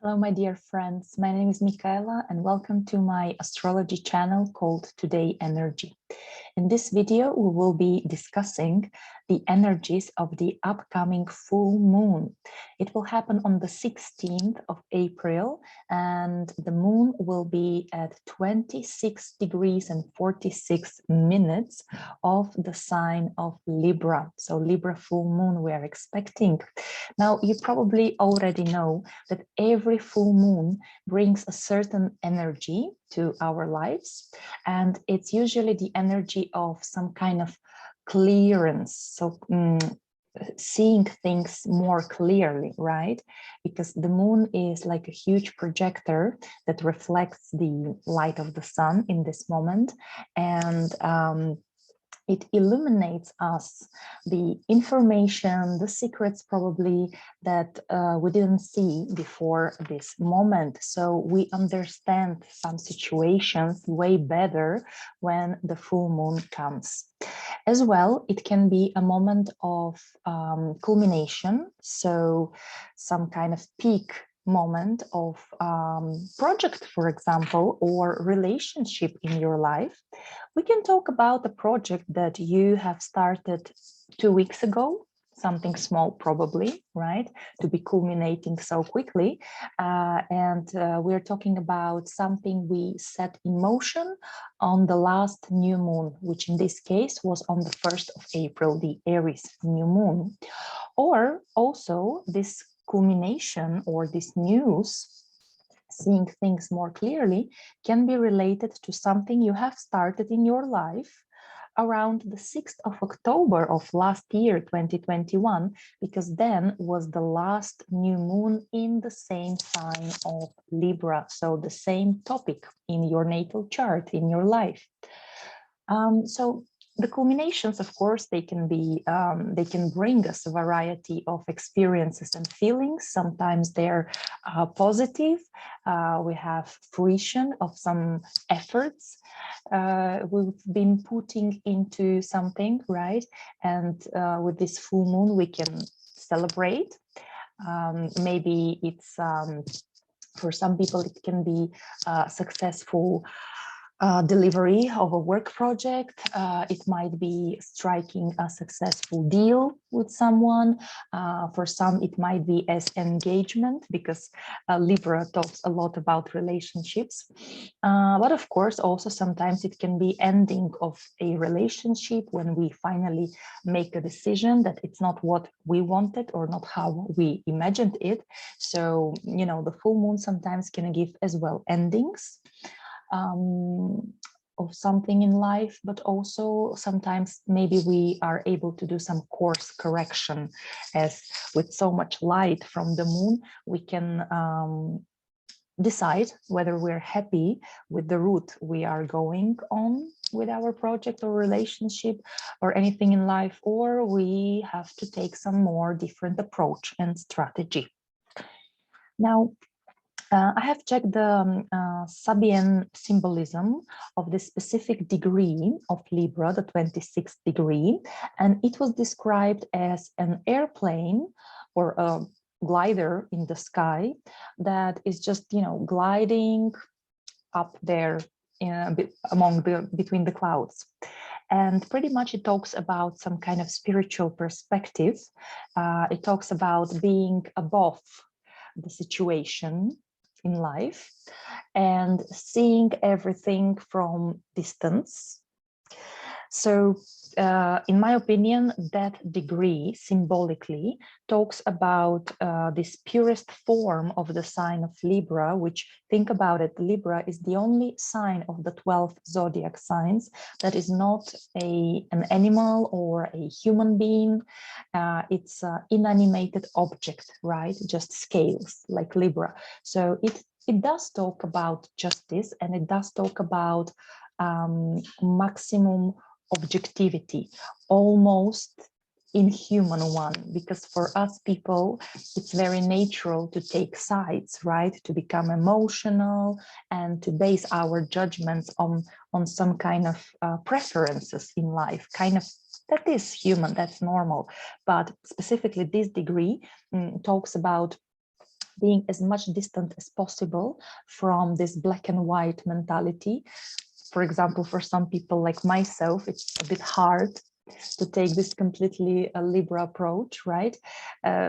Hello, my dear friends. My name is Michaela and welcome to my astrology channel called Todayenergy. In this video, we will be discussing the energies of the upcoming full moon. It will happen on the 16th of April and the moon will be at 26 degrees and 46 minutes of the sign of Libra. So Libra full moon we are expecting. Now, you probably already know that every full moon brings a certain energy to our lives, and it's usually the energy of some kind of clearance. So seeing things more clearly, right? Because the moon is like a huge projector that reflects the light of the sun in this moment, and it illuminates us the information, the secrets probably that we didn't see before this moment. So we understand some situations way better when the full moon comes. As well, it can be a moment of culmination, so some kind of peak moment of project, for example, or relationship in your life. We can talk about a project that you have started 2 weeks ago, something small probably, right, to be culminating so quickly. We're talking about something we set in motion on the last new moon, which in this case was on the 1st of April, the Aries new moon. Or also this culmination or this news, seeing things more clearly, can be related to something you have started in your life around the 6th of October of last year, 2021, because then was the last new moon in the same sign of Libra. So the same topic in your natal chart, in your life. So the culminations, of course, they can bring us a variety of experiences and feelings. Sometimes they're positive. We have fruition of some efforts we've been putting into something, right? And with this full moon, we can celebrate. Maybe it's for some people, it can be successful delivery of a work project. It might be striking a successful deal with someone. For some, it might be as engagement, because Libra talks a lot about relationships. But of course, also sometimes it can be ending of a relationship when we finally make a decision that it's not what we wanted or not how we imagined it. So, you know, the full moon sometimes can give as well endings of something in life, but also sometimes maybe we are able to do some course correction, as with so much light from the moon, we can decide whether we're happy with the route we are going on with our project or relationship or anything in life, or we have to take some more different approach and strategy. Now, I have checked the Sabian symbolism of the specific degree of Libra, the 26th degree, and it was described as an airplane or a glider in the sky that is just, you know, gliding up there between the clouds. And pretty much it talks about some kind of spiritual perspective. It talks about being above the situation in life and seeing everything from distance. So in my opinion, that degree symbolically talks about this purest form of the sign of Libra, which, think about it, Libra is the only sign of the 12 zodiac signs that is not an animal or a human being. It's an inanimated object, right? Just scales like Libra. So it does talk about justice, and it does talk about maximum objectivity, almost inhuman one, because for us people it's very natural to take sides, right, to become emotional and to base our judgments on some kind of preferences in life, kind of, that is human, that's normal. But specifically this degree talks about being as much distant as possible from this black and white mentality. For example, for some people like myself, it's a bit hard to take this completely Libra approach, right?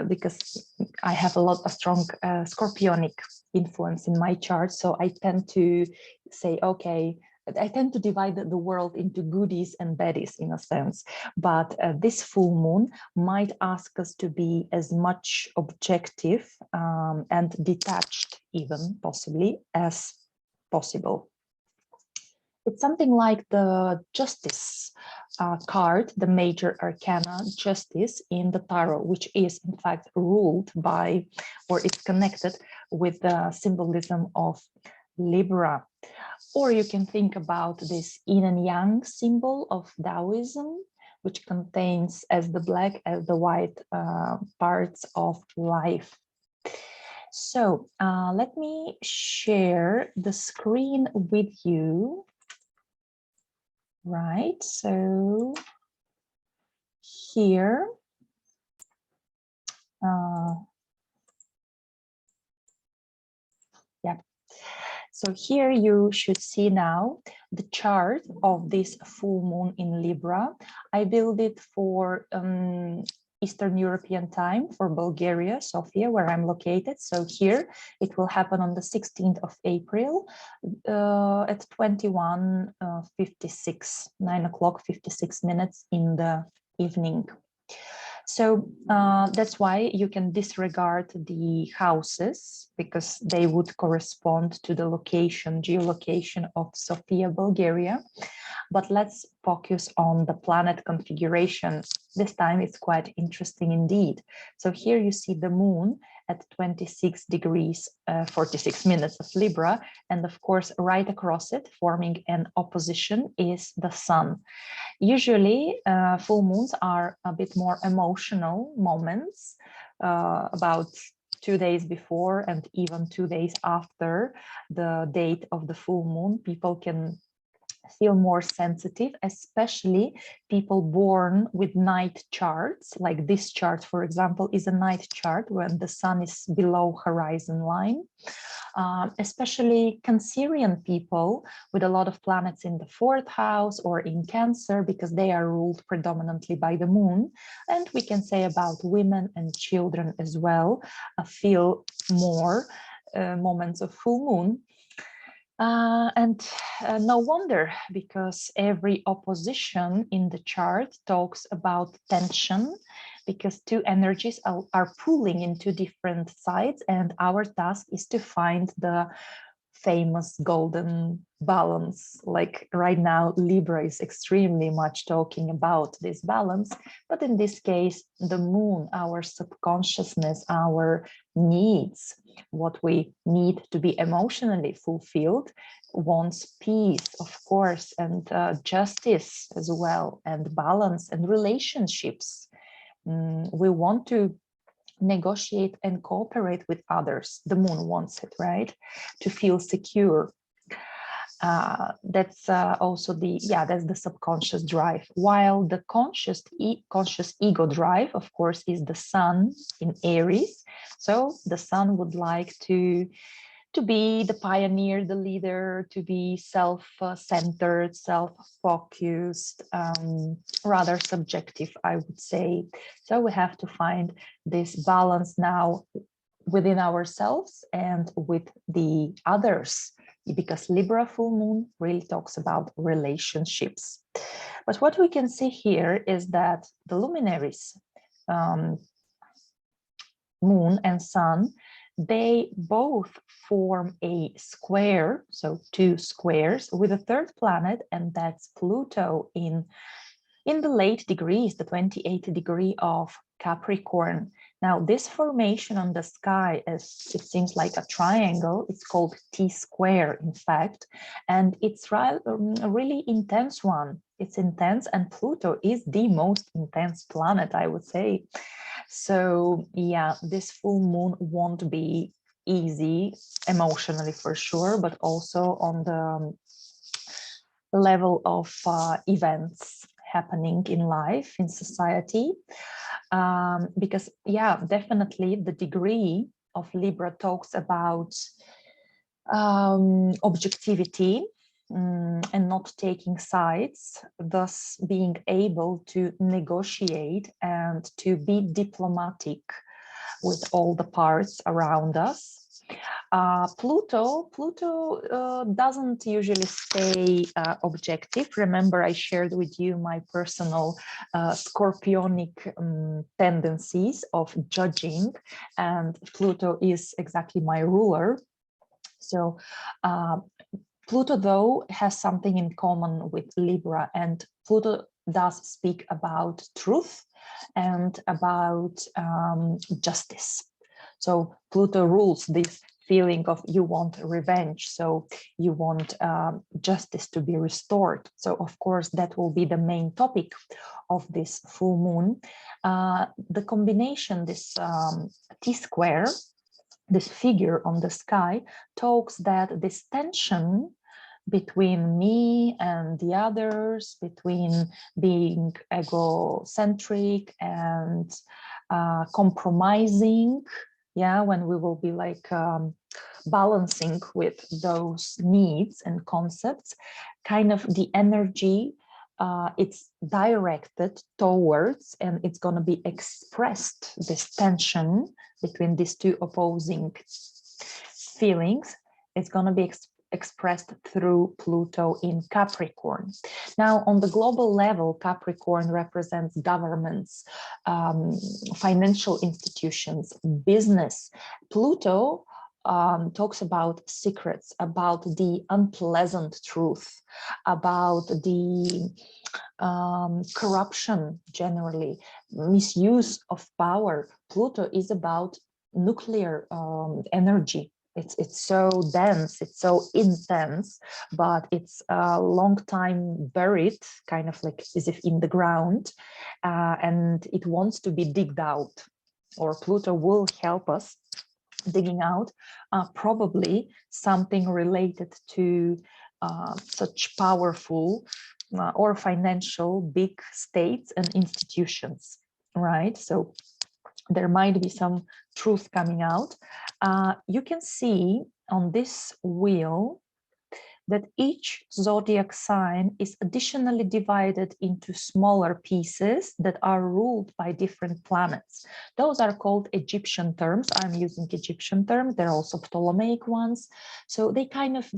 Because I have a strong Scorpionic influence in my chart. So I tend to say, okay, I tend to divide the world into goodies and baddies in a sense, but this full moon might ask us to be as much objective and detached, even possibly, as possible. It's something like the Justice card, the major arcana Justice in the Tarot, which is in fact ruled by, or it's connected with the symbolism of Libra. Or you can think about this yin and yang symbol of Taoism, which contains as the black as the white parts of life. So let me share the screen with you. Right, so here, yeah. So here you should see now the chart of this full moon in Libra. I build it for Eastern European time, for Bulgaria, Sofia, where I'm located. So here it will happen on the 16th of April at 21:56, 9 o'clock 56 minutes in the evening. So that's why you can disregard the houses, because they would correspond to the location, geolocation of Sofia, Bulgaria. But let's focus on the planet configuration. This time it's quite interesting indeed. So here you see the moon at 26 degrees, 46 minutes of Libra. And of course, right across it, forming an opposition, is the sun. Usually, full moons are a bit more emotional moments, about 2 days before and even 2 days after the date of the full moon. People can feel more sensitive, especially people born with night charts. Like this chart, for example, is a night chart when the sun is below horizon line. Especially Cancerian people with a lot of planets in the 4th house or in Cancer, because they are ruled predominantly by the moon. And we can say about women and children as well, feel more moments of full moon. And no wonder, because every opposition in the chart talks about tension, because two energies are pulling into different sides, and our task is to find the famous golden balance. Like right now, Libra is extremely much talking about this balance, but in this case, the moon, our subconsciousness, our needs, what we need to be emotionally fulfilled, wants peace, of course, and justice as well, and balance and relationships. We want to negotiate and cooperate with others. The moon wants it, right? To feel secure. That's also that's the subconscious drive. While the conscious ego drive, of course, is the sun in Aries. So the sun would like to be the pioneer, the leader, to be self-centered, self-focused, rather subjective, I would say. So we have to find this balance now within ourselves and with the others, because Libra full moon really talks about relationships. But what we can see here is that the luminaries, moon and sun, they both form a square, so two squares, with a third planet, and that's Pluto in the late degrees, the 28th degree of Capricorn. Now, this formation on the sky, as it seems like a triangle, it's called T-square, in fact, and it's a really intense one. It's intense, and Pluto is the most intense planet, I would say. So yeah, this full moon won't be easy emotionally for sure, but also on the level of events happening in life, in society, because yeah, definitely the degree of Libra talks about objectivity and not taking sides, thus being able to negotiate and to be diplomatic with all the parts around us. Pluto doesn't usually stay objective. Remember, I shared with you my personal scorpionic tendencies of judging, and Pluto is exactly my ruler. So Pluto, though, has something in common with Libra, and Pluto does speak about truth and about justice. So Pluto rules this feeling of you want revenge, so you want justice to be restored. So of course that will be the main topic of this full moon. The combination, this T-square, this figure on the sky, talks that this tension between me and the others, between being egocentric and compromising, yeah, when we will be like balancing with those needs and concepts, kind of the energy it's directed towards, and it's going to be expressed, this tension between these two opposing feelings, it's going to be expressed through Pluto in Capricorn. Now, on the global level, Capricorn represents governments, financial institutions, business. Pluto talks about secrets, about the unpleasant truth, about the corruption generally, misuse of power. Pluto is about nuclear energy. It's so dense, it's so intense, but it's a long time buried, kind of like as if in the ground, and it wants to be digged out, or Pluto will help us digging out probably something related to such powerful or financial big states and institutions, right? So there might be some truth coming out. You can see on this wheel that each zodiac sign is additionally divided into smaller pieces that are ruled by different planets. Those are called Egyptian terms. I'm using Egyptian terms. There are also Ptolemaic ones. So they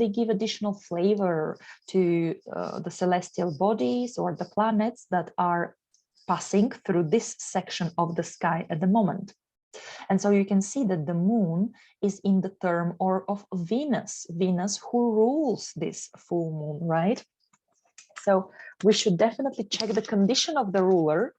give additional flavor to the celestial bodies or the planets that are passing through this section of the sky at the moment. And so you can see that the moon is in the term or of Venus, who rules this full moon, right? So we should definitely check the condition of the ruler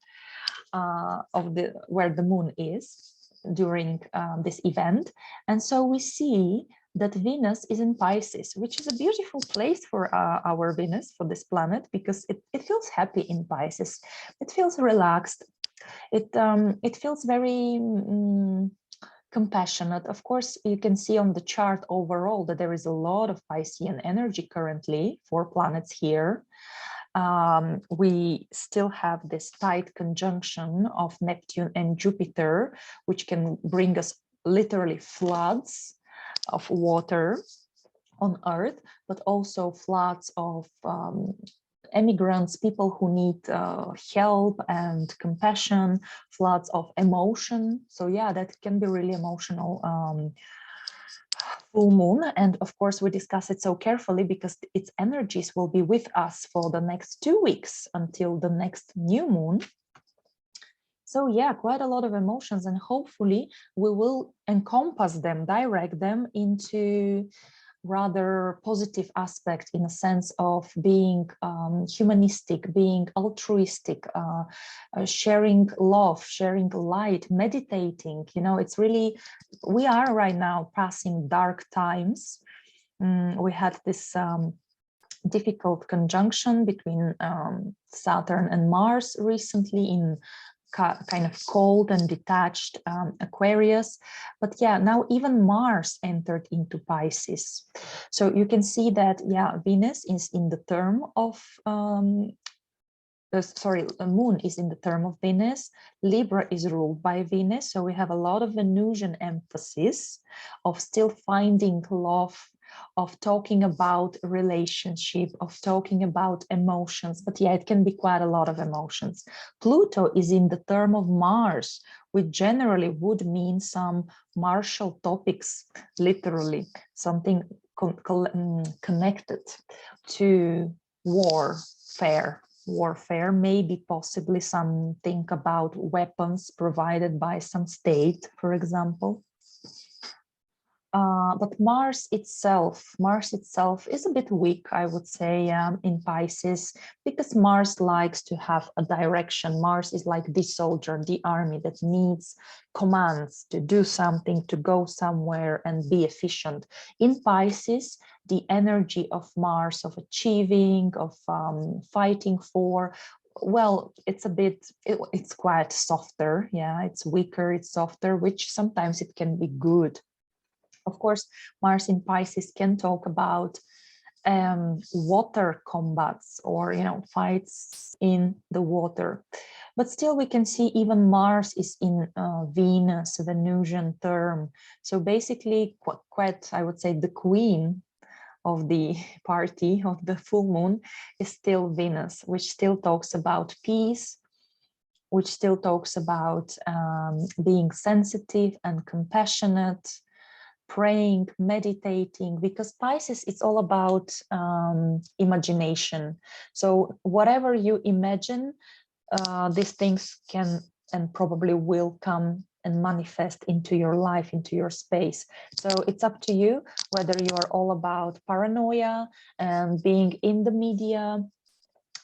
of where the moon is during this event. And so we see that Venus is in Pisces, which is a beautiful place for our Venus, for this planet, because it feels happy in Pisces. It feels relaxed. It feels very compassionate. Of course, you can see on the chart overall that there is a lot of Piscean energy currently, 4 planets here. We still have this tight conjunction of Neptune and Jupiter, which can bring us literally floods of water on Earth, but also floods of immigrants, people who need help and compassion, floods of emotion. So yeah, that can be really emotional full moon. And of course, we discuss it so carefully because its energies will be with us for the next 2 weeks until the next new moon. So yeah, quite a lot of emotions, and hopefully we will encompass them, direct them into rather positive aspect, in a sense of being humanistic, being altruistic, sharing love, sharing light, meditating. You know, it's really, we are right now passing dark times. We had this difficult conjunction between Saturn and Mars recently in kind of cold and detached Aquarius. But yeah, now even Mars entered into Pisces. So you can see that, yeah, Venus is in the term of sorry, the moon is in the term of Venus. Libra is ruled by Venus. So we have a lot of Venusian emphasis of still finding love, of talking about relationship, of talking about emotions. But yeah, it can be quite a lot of emotions. Pluto is in the term of Mars, which generally would mean some martial topics, literally, something connected to warfare, maybe possibly something about weapons provided by some state, for example. But Mars itself is a bit weak, I would say, in Pisces, because Mars likes to have a direction. Mars is like the soldier, the army that needs commands to do something, to go somewhere and be efficient. In Pisces, the energy of Mars, of achieving, of fighting for, well, it's a bit, it's quite softer. Yeah, it's weaker, it's softer, which sometimes it can be good. Of course, Mars in Pisces can talk about water combats or, fights in the water. But still, we can see even Mars is in Venus, Venusian term. So basically, quite, I would say, the queen of the party of the full moon is still Venus, which still talks about peace, which still talks about being sensitive and compassionate, praying, meditating, because Pisces, it's all about imagination. So whatever you imagine, these things can and probably will come and manifest into your life, into your space. So it's up to you whether you are all about paranoia and being in the media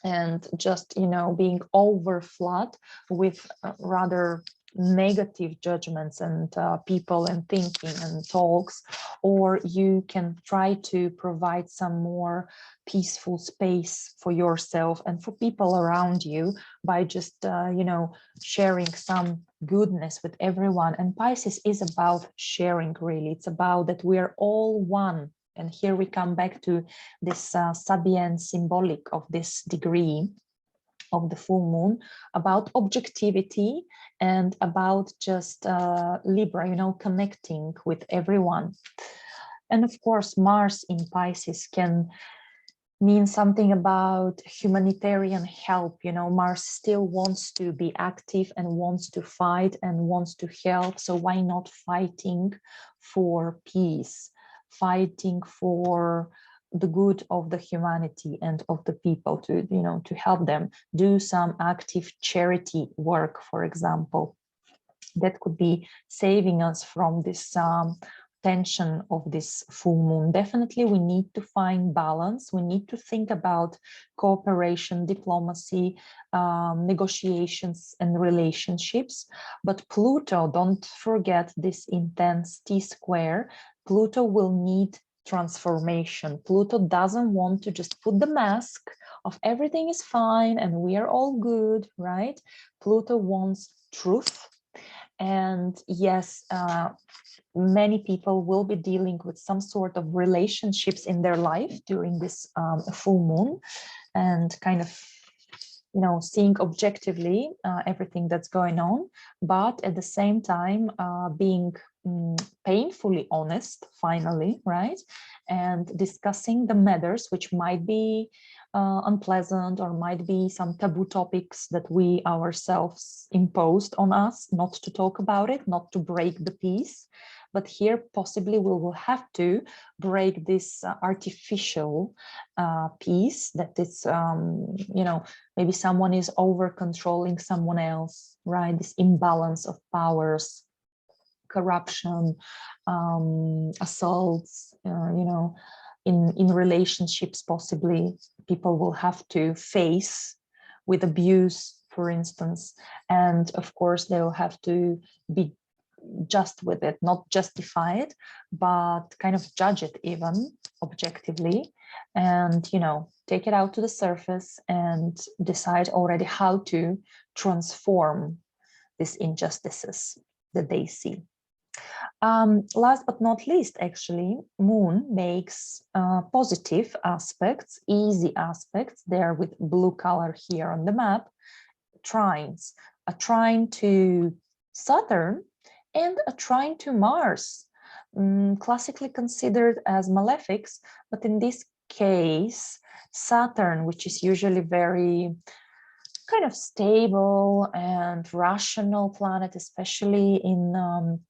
and just, being overflooded with rather negative judgments and people and thinking and talks, or you can try to provide some more peaceful space for yourself and for people around you by just sharing some goodness with everyone. And Pisces is about sharing, really. It's about that we are all one. And here we come back to this Sabian symbolic of this degree of the full moon, about objectivity and about just Libra, connecting with everyone. And of course, Mars in Pisces can mean something about humanitarian help. Mars still wants to be active and wants to fight and wants to help. So why not fighting for peace, fighting for the good of the humanity and of the people, to help them do some active charity work, for example, that could be saving us from this tension of this full moon. Definitely we need to find balance. We need to think about cooperation, diplomacy, negotiations and relationships. But Pluto, don't forget this intense T-square. Pluto will need transformation. Pluto doesn't want to just put the mask of everything is fine and we are all good, right? Pluto wants truth. And yes, many people will be dealing with some sort of relationships in their life during this full moon, and kind of, seeing objectively everything that's going on, but at the same time being painfully honest, finally, right? And discussing the matters which might be unpleasant or might be some taboo topics that we ourselves imposed on us not to talk about it, not to break the peace. But here possibly we will have to break this artificial peace that is, maybe someone is over controlling someone else, right? This imbalance of powers, corruption, assaults, in relationships, possibly people will have to face with abuse, for instance. And of course, they will have to be just with it, not justify it, but kind of judge it even objectively, and take it out to the surface and decide already how to transform these injustices that they see. Last but not least, actually, Moon makes positive aspects, easy aspects. They're with blue color here on the map, trines, a trine to Saturn and a trine to Mars, classically considered as malefics, but in this case, Saturn, which is usually very kind of stable and rational planet, especially in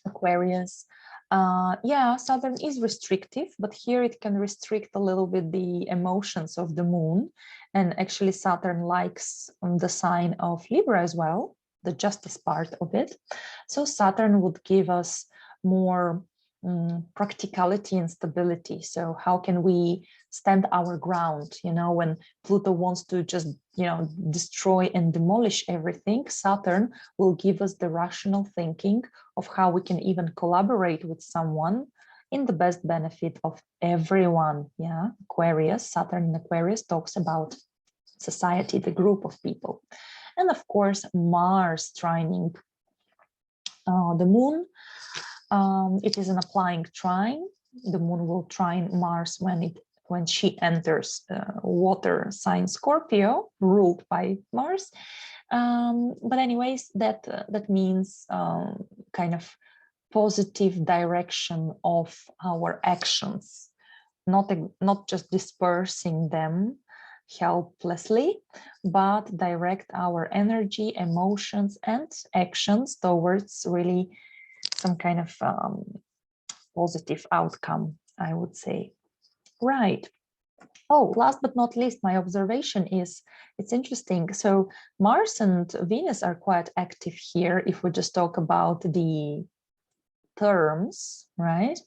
Aquarius. Yeah, Saturn is restrictive, but here it can restrict a little bit the emotions of the moon. And actually Saturn likes the sign of Libra as well, the justice part of it. So Saturn would give us more practicality and stability. So how can we stand our ground? You know, when Pluto wants to just, you know, destroy and demolish everything, Saturn will give us the rational thinking of how we can even collaborate with someone in the best benefit of everyone. Yeah, Aquarius, Saturn in Aquarius talks about society, the group of people. And of course, Mars trining the moon. It is an applying trine. The moon will trine Mars when she enters water sign Scorpio, ruled by Mars. But anyways, that means kind of positive direction of our actions, not just dispersing them helplessly, but direct our energy, emotions, and actions towards really some kind of positive outcome, I would say. Right. Oh, last but not least, my observation is, it's interesting. So Mars and Venus are quite active here if we just talk about the terms, right?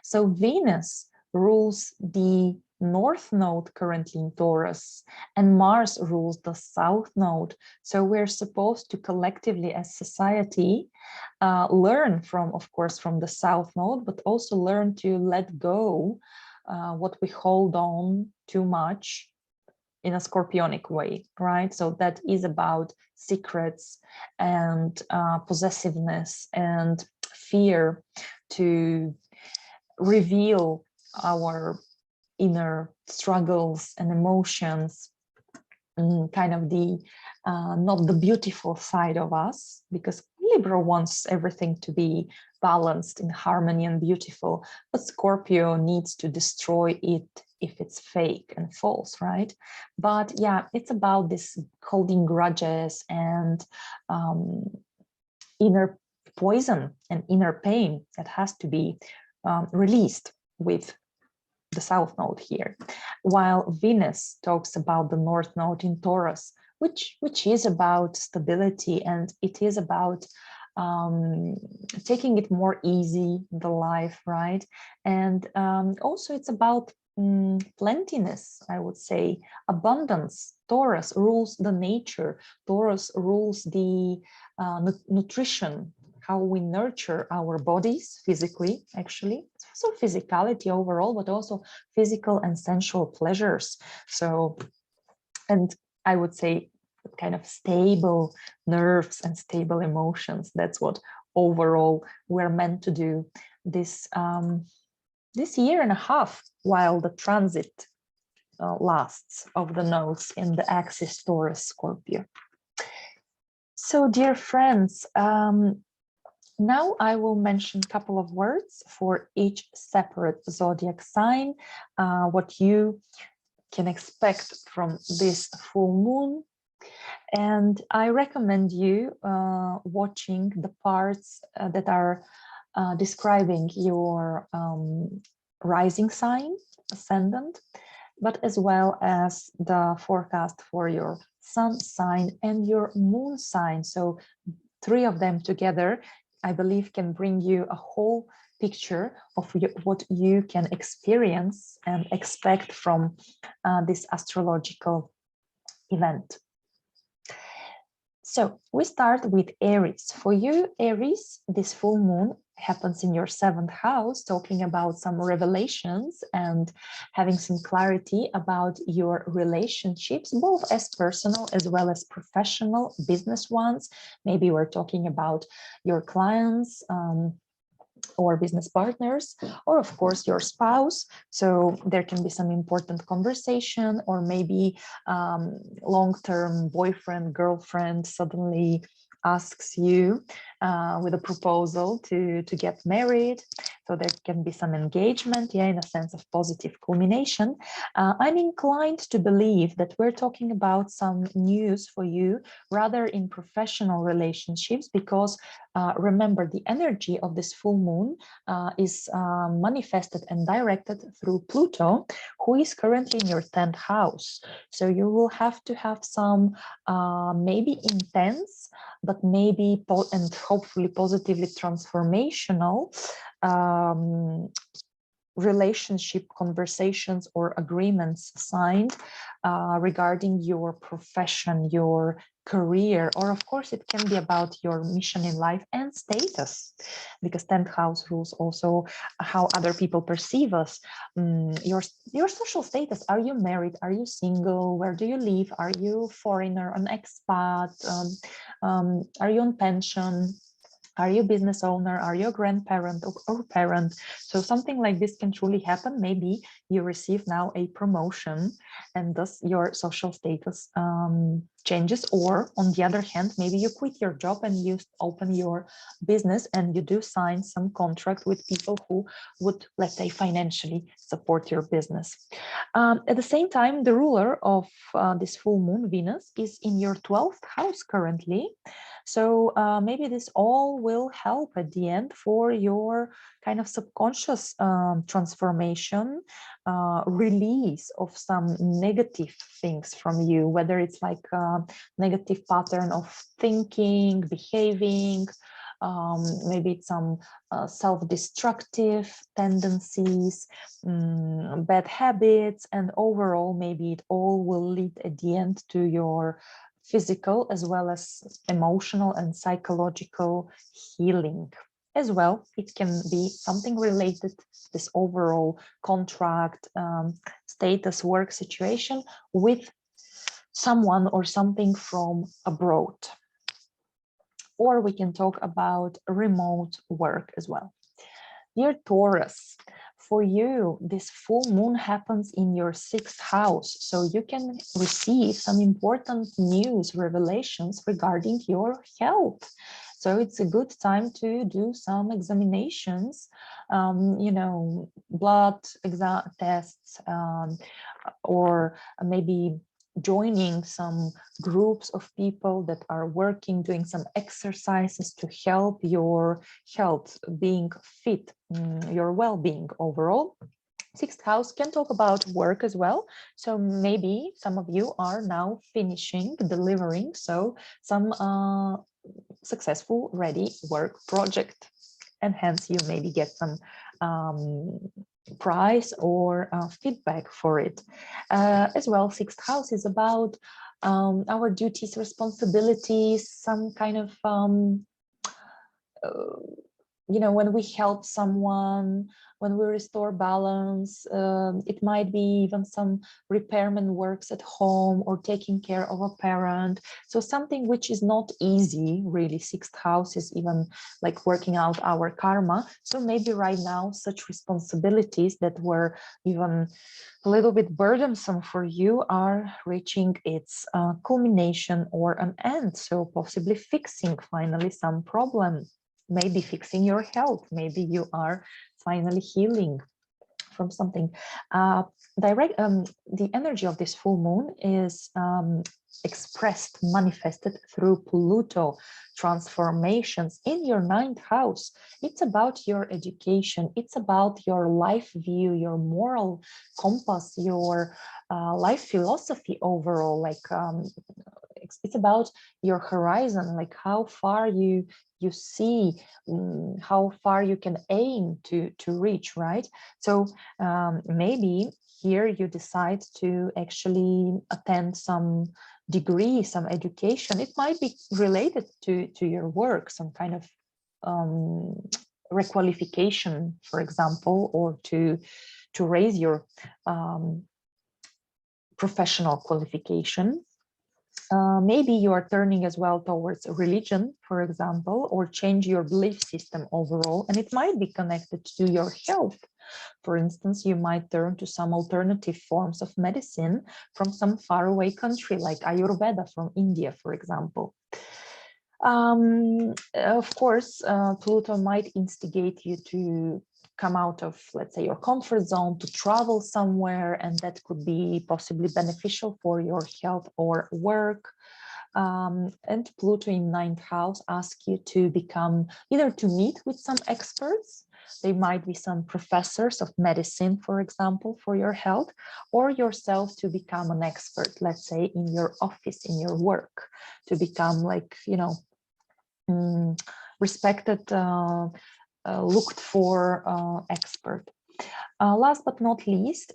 So Venus rules the North Node currently in Taurus, and Mars rules the South Node. So we're supposed to collectively as society learn from, of course, from the South Node, but also learn to let go what we hold on too much in a scorpionic way, right? So that is about secrets and possessiveness and fear to reveal our inner struggles and emotions, kind of the not the beautiful side of us, because Libra wants everything to be balanced in harmony and beautiful, but Scorpio needs to destroy it if it's fake and false, right? But yeah, it's about this holding grudges and inner poison and inner pain that has to be released with the South Node here, while Venus talks about the North Node in Taurus, which is about stability, and it is about taking it more easy, the life, right? And also it's about plentiness, I would say, abundance. Taurus rules the nature. Taurus rules the nutrition, how we nurture our bodies physically, actually. So physicality overall, but also physical and sensual pleasures. So, and I would say kind of stable nerves and stable emotions. That's what overall we're meant to do this this year and a half while the transit lasts of the nodes in the axis Taurus Scorpio. So dear friends, now I will mention a couple of words for each separate zodiac sign, what you can expect from this full moon. And I recommend you watching the parts that are describing your rising sign, ascendant, but as well as the forecast for your sun sign and your moon sign. So 3 of them together, I believe, can bring you a whole picture of what you can experience and expect from this astrological event. So we start with Aries. For you, Aries, this full moon happens in your 7th house, talking about some revelations and having some clarity about your relationships, both as personal as well as professional, business ones. Maybe we're talking about your clients, or business partners, or of course your spouse. So there can be some important conversation, or maybe long-term boyfriend, girlfriend suddenly asks you with a proposal to get married. So there can be some engagement, yeah, in a sense of positive culmination. I'm inclined to believe that we're talking about some news for you rather in professional relationships, because remember, the energy of this full moon is manifested and directed through Pluto, who is currently in your 10th house. So you will have to have some maybe intense, but maybe and hopefully positively transformational relationship conversations or agreements signed regarding your profession, your career, or of course it can be about your mission in life and status, because 10th house rules also how other people perceive us. Your social status: are you married, are you single, where do you live, are you foreigner, an expat, are you on pension, are you a business owner, are you a grandparent or parent? So something like this can truly happen. Maybe you receive now a promotion and thus your social status changes, or on the other hand, maybe you quit your job and you open your business and you do sign some contract with people who would, let's say, financially support your business. At the same time, the ruler of this full moon, Venus, is in your 12th house currently. So maybe this all will help at the end for your kind of subconscious transformation, release of some negative things from you, whether it's like a negative pattern of thinking, behaving, maybe it's some self-destructive tendencies, bad habits, and overall maybe it all will lead at the end to your physical as well as emotional and psychological healing. As well, it can be something related to this overall contract, status, work situation with someone or something from abroad. Or we can talk about remote work as well. Dear Taurus, for you, this full moon happens in your 6th house, so you can receive some important news, revelations regarding your health. So it's a good time to do some examinations, you know, blood tests, or maybe joining some groups of people that are working, doing some exercises to help your health, being fit, your well-being overall. 6th house can talk about work as well. So maybe some of you are now finishing, delivering, so some successful, ready work project. And hence you maybe get some prize or feedback for it. As well, 6th house is about our duties, responsibilities, some kind of you know, when we help someone, when we restore balance, it might be even some repairman works at home or taking care of a parent. So something which is not easy, really. 6th house is even like working out our karma. So maybe right now, such responsibilities that were even a little bit burdensome for you are reaching its culmination or an end. So possibly fixing finally some problem. Maybe fixing your health, maybe you are finally healing from something. The energy of this full moon is expressed, manifested through Pluto transformations in your 9th house. It's about your education, it's about your life view, your moral compass, your life philosophy overall, like it's about your horizon, like how far you see, how far you can aim to reach, right? So maybe here you decide to actually attend some degree, some education. It might be related to your work, some kind of requalification, for example, or to raise your professional qualification. Maybe you are turning as well towards religion, for example, or change your belief system overall, and it might be connected to your health. For instance, you might turn to some alternative forms of medicine from some faraway country, like Ayurveda from India, for example. Of course, Pluto might instigate you to come out of, let's say, your comfort zone, to travel somewhere, and that could be possibly beneficial for your health or work. And Pluto in ninth house asks you to become, either to meet with some experts. They might be some professors of medicine, for example, for your health, or yourself to become an expert, let's say in your office, in your work, to become like, you know, respected, looked for expert. Last but not least,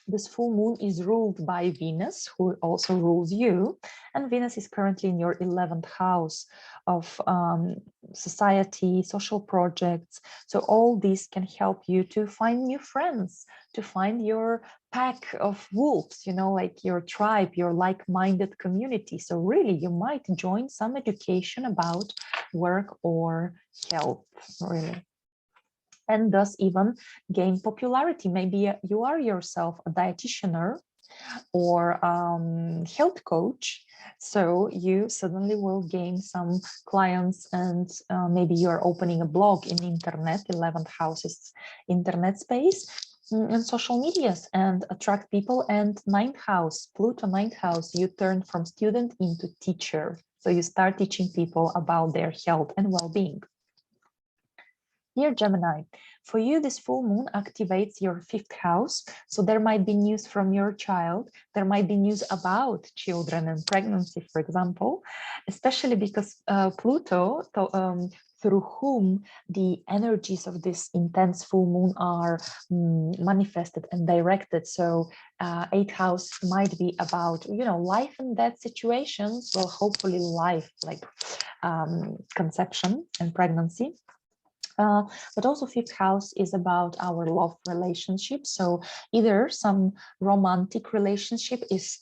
this full moon is ruled by Venus, who also rules you. And Venus is currently in your 11th house of society, social projects. So all these can help you to find new friends, to find your pack of wolves, you know, like your tribe, your like-minded community. So really, you might join some education about work or health, really. And thus even gain popularity. Maybe you are yourself a dietitian or health coach, so you suddenly will gain some clients, and maybe you're opening a blog in internet, 11th houses, internet space, and social medias, and attract people. And ninth house, Pluto ninth house, you turn from student into teacher. So you start teaching people about their health and well-being. Dear Gemini, for you, this full moon activates your 5th house. So there might be news from your child. There might be news about children and pregnancy, for example, especially because Pluto, through whom the energies of this intense full moon are manifested and directed. So 8th house might be about, you know, life and death situations. Well, hopefully life, like conception and pregnancy. But also 5th house is about our love relationship. So either some romantic relationship is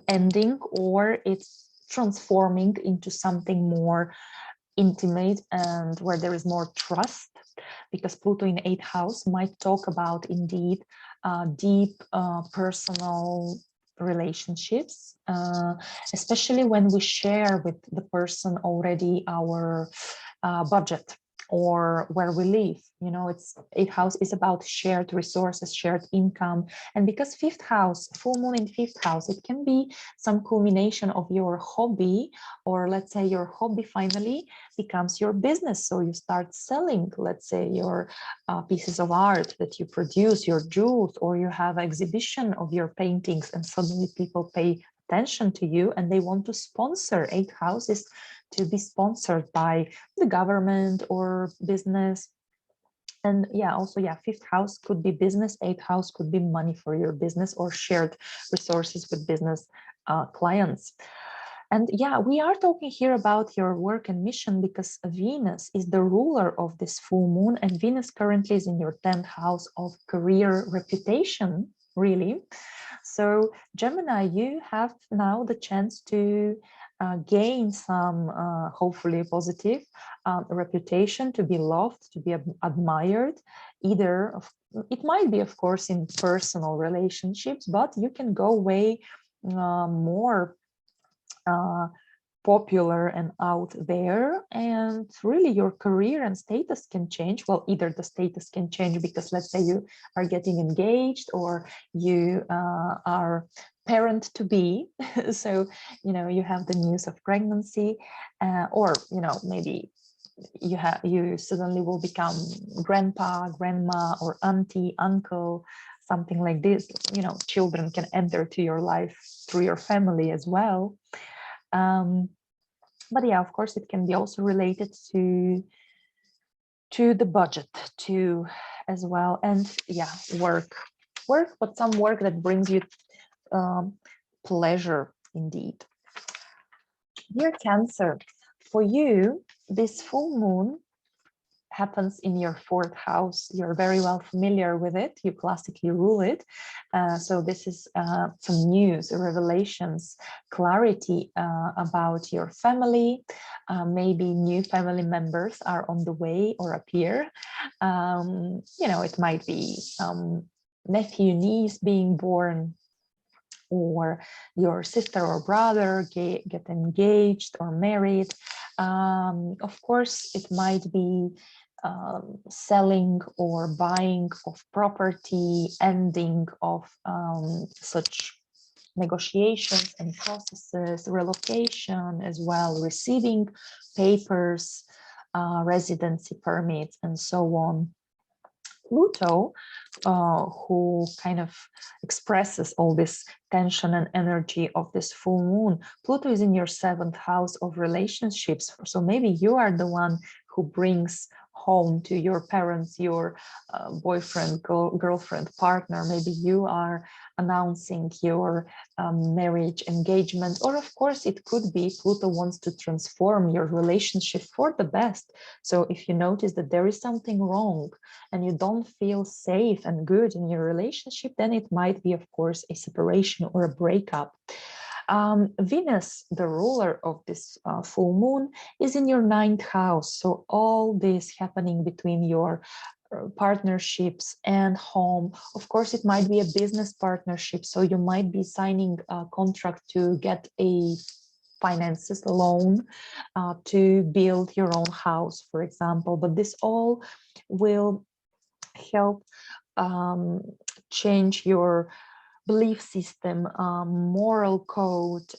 ending, or it's transforming into something more intimate and where there is more trust, because Pluto in 8th house might talk about indeed deep personal relationships, especially when we share with the person already our budget or where we live. You know, it's 8th house is about shared resources, shared income. And because 5th house, full moon in 5th house, it can be some culmination of your hobby, or let's say your hobby finally becomes your business. So you start selling, let's say, your pieces of art that you produce, your jewels, or you have an exhibition of your paintings, and suddenly people pay attention to you and they want to sponsor. 8th house is to be sponsored by the government or business. And yeah, also, yeah, 5th house could be business, 8th house could be money for your business or shared resources with business clients. And yeah, we are talking here about your work and mission because Venus is the ruler of this full moon, and Venus currently is in your 10th house of career reputation, really. So Gemini, you have now the chance to gain some, hopefully positive reputation, to be loved, to be admired, either of, it might be, of course, in personal relationships, but you can go way more popular and out there, and really your career and status can change. Well, either the status can change because, let's say, you are getting engaged, or you are parent to be. So, you know, you have the news of pregnancy, or, you know, maybe you suddenly will become grandpa, grandma, or auntie, uncle, something like this. You know, children can enter to your life through your family as well. But yeah, of course, it can be also related to the budget too, as well. And yeah, work, but some work that brings you pleasure indeed. Dear Cancer, for you, this full moon happens in your 4th house. You're very well familiar with it. You classically rule it. So this is some news, revelations, clarity about your family. Maybe new family members are on the way or appear. You know, it might be some nephew, niece being born, or your sister or brother get engaged or married. Of course, it might be selling or buying of property, ending of such negotiations and processes, relocation as well, receiving papers, residency permits, and so on. Pluto, who kind of expresses all this tension and energy of this full moon. Pluto is in your 7th house of relationships. So maybe you are the one who brings home to your parents your boyfriend, girlfriend, partner. Maybe you are announcing your marriage, engagement, or of course it could be Pluto wants to transform your relationship for the best. So if you notice that there is something wrong and you don't feel safe and good in your relationship, then it might be, of course, a separation or a breakup. Venus, the ruler of this full moon, is in your 9th house. So all this happening between your partnerships and home. Of course, it might be a business partnership. So you might be signing a contract to get a finances loan to build your own house, for example. But this all will help change your belief system, moral code,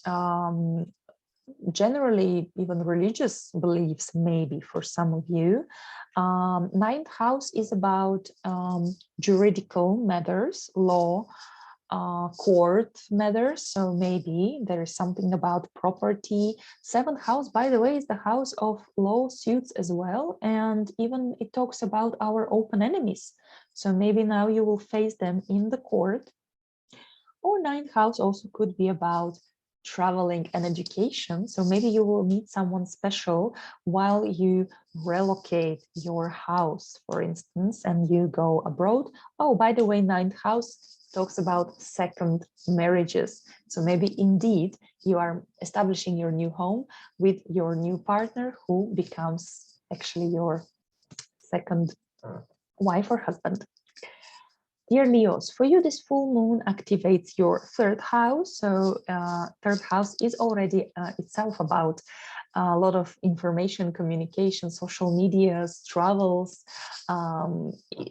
generally even religious beliefs, maybe for some of you. 9th house is about juridical matters, law, court matters. So maybe there is something about property. 7th house, by the way, is the house of lawsuits as well. And even it talks about our open enemies. So maybe now you will face them in the court. Or 9th house also could be about traveling and education. So maybe you will meet someone special while you relocate your house, for instance, and you go abroad. Oh, by the way, 9th house talks about second marriages. So maybe indeed you are establishing your new home with your new partner who becomes actually your second wife or husband. Dear Leos, for you, this full moon activates your 3rd house. So 3rd house is already itself about a lot of information, communication, social medias, travels,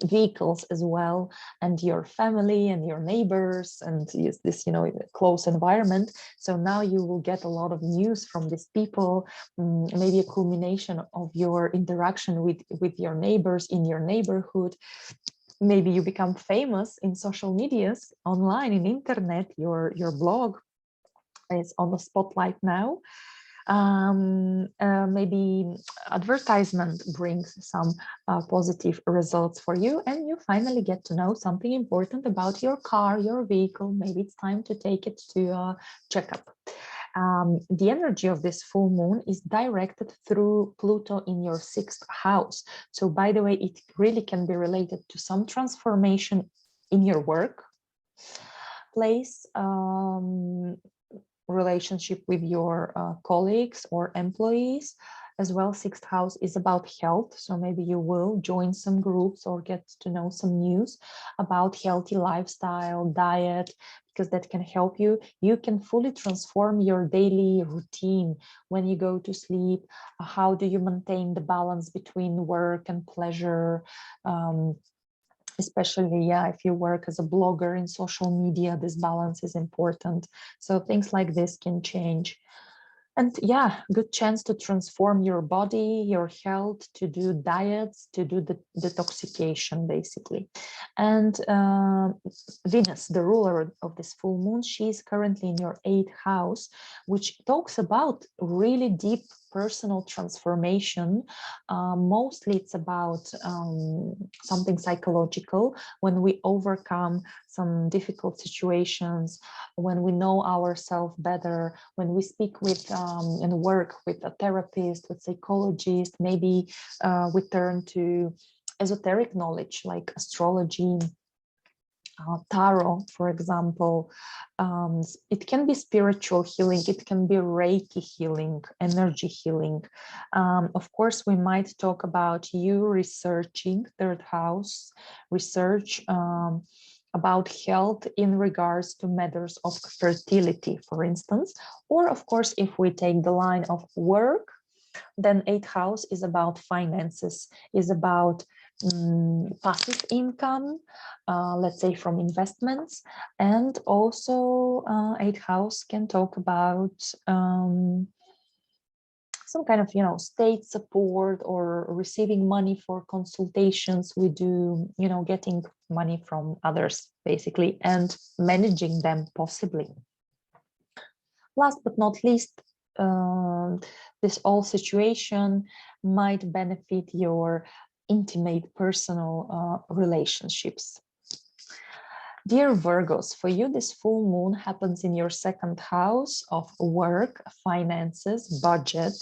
vehicles as well, and your family and your neighbors, and this, you know, close environment. So now you will get a lot of news from these people, maybe a culmination of your interaction with your neighbors in your neighborhood. Maybe you become famous in social medias, online, in internet, your blog is on the spotlight now. Maybe advertisement brings some positive results for you, and you finally get to know something important about your car, your vehicle. Maybe it's time to take it to a checkup. The energy of this full moon is directed through Pluto in your 6th house. So by the way, it really can be related to some transformation in your work place, relationship with your colleagues or employees. As well, 6th house is about health. So maybe you will join some groups or get to know some news about healthy lifestyle, diet, because that can help you. You can fully transform your daily routine when you go to sleep. How do you maintain the balance between work and pleasure? Especially, if you work as a blogger in social media, this balance is important. So things like this can change. And good chance to transform your body, your health, to do diets, to do the detoxification, basically. And Venus, the ruler of this full moon, she is currently in your 8th house, which talks about really deep personal transformation. Mostly it's about something psychological, when we overcome some difficult situations, when we know ourselves better, when we speak with and work with a therapist, with psychologist, maybe we turn to esoteric knowledge like astrology, tarot, for example. It can be spiritual healing, it can be Reiki healing, energy healing. Of course, we might talk about you researching third house, research about health in regards to matters of fertility, for instance. Or of course, if we take the line of work, then eighth house is about finances, is about passive income, let's say from investments. And also eighth house can talk about some kind of, state support or receiving money for consultations. We do, getting money from others basically and managing them possibly. Last but not least, this whole situation might benefit your intimate personal relationships. Dear Virgos, for you, this full moon happens in your second house of work, finances, budget.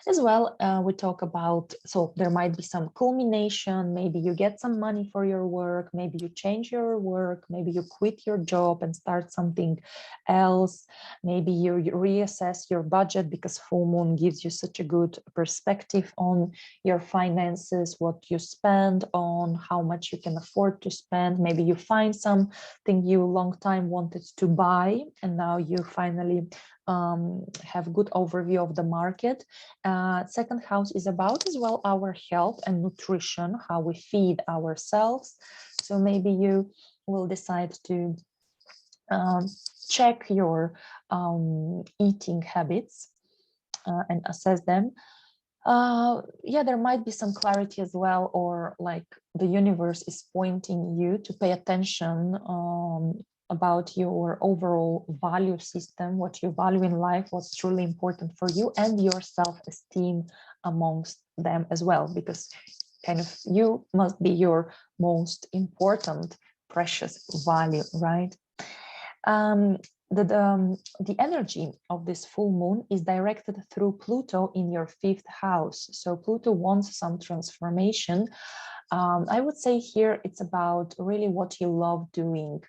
As well, we talk about, so there might be some culmination, maybe you get some money for your work, maybe you change your work, maybe you quit your job and start something else, maybe you reassess your budget because full moon gives you such a good perspective on your finances, what you spend on, how much you can afford to spend. Maybe you find something you long time wanted to buy and now you finally have good overview of the market. Second house is about as well our health and nutrition, how we feed ourselves. So maybe you will decide to check your eating habits and assess them. Yeah, there might be some clarity as well, or like the universe is pointing you to pay attention about your overall value system, what you value in life, what's truly important for you, and your self-esteem amongst them as well, because kind of you must be your most important precious value, right? The energy of this full moon is directed through Pluto in your fifth house. So Pluto wants some transformation. I would say here it's about really what you love doing.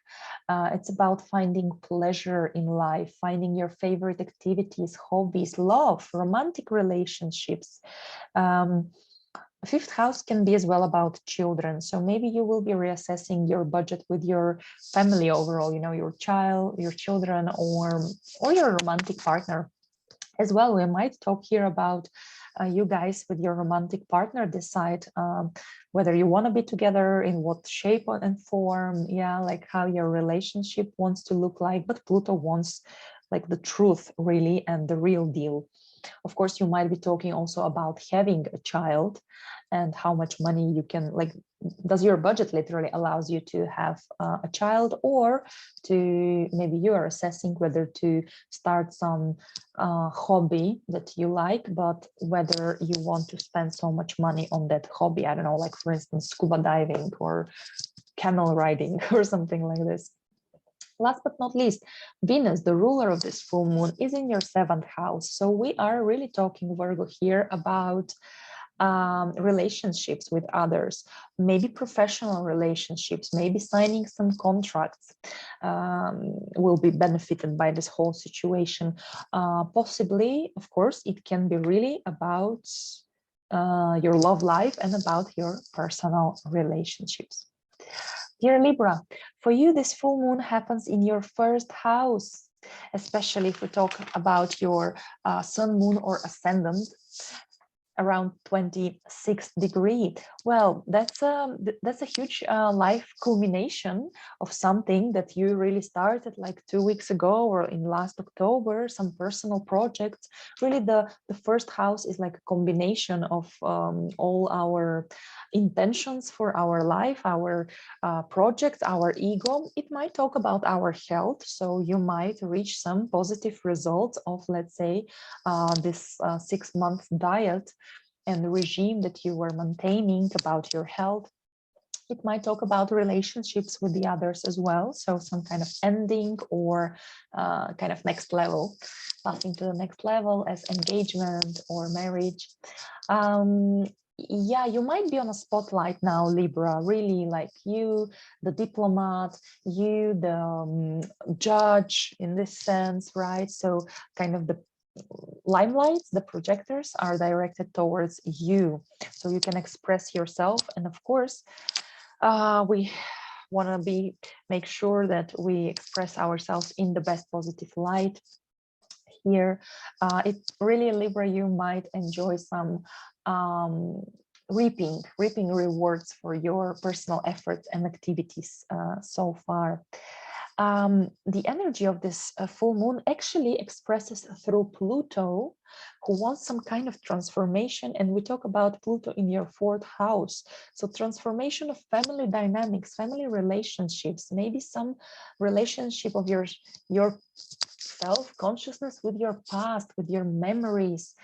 It's about finding pleasure in life, finding your favorite activities, hobbies, love, romantic relationships. Fifth house can be as well about children. So maybe you will be reassessing your budget with your family overall, your child, your children, or your romantic partner. As well, we might talk here about you guys with your romantic partner decide whether you want to be together, in what shape and form, yeah, like how your relationship wants to look like. But Pluto wants like the truth really and the real deal. Of course, you might be talking also about having a child and how much money you can, like, does your budget literally allows you to have a child, or to maybe you are assessing whether to start some hobby that you like, but whether you want to spend so much money on that hobby. I don't know, like for instance, scuba diving or camel riding or something like this. Last but not least, Venus, the ruler of this full moon, is in your seventh house. So we are really talking, Virgo, here about relationships with others, maybe professional relationships, maybe signing some contracts will be benefited by this whole situation. Possibly, of course, it can be really about your love life and about your personal relationships. Dear Libra, for you, this full moon happens in your first house, especially if we talk about your sun, moon, or ascendant around 26th degree. Well, that's a huge life culmination of something that you really started like 2 weeks ago or in last October, some personal projects. Really, the first house is like a combination of all our intentions for our life, our projects, our ego. It might talk about our health, so you might reach some positive results of, let's say, this 6 month diet and the regime that you were maintaining about your health. It might talk about relationships with the others as well. So some kind of ending or kind of next level, passing to the next level as engagement or marriage. Yeah, you might be on a spotlight now, Libra, really, like you, the diplomat, you, the judge in this sense, right? So kind of the limelights, the projectors are directed towards you, so you can express yourself. And of course, we want to make sure that we express ourselves in the best positive light here. It really, Libra, you might enjoy some reaping rewards for your personal efforts and activities so far. The energy of this full moon actually expresses through Pluto, who wants some kind of transformation. And we talk about Pluto in your 4th house. So transformation of family dynamics, family relationships, maybe some relationship of your self-consciousness with your past, with your memories.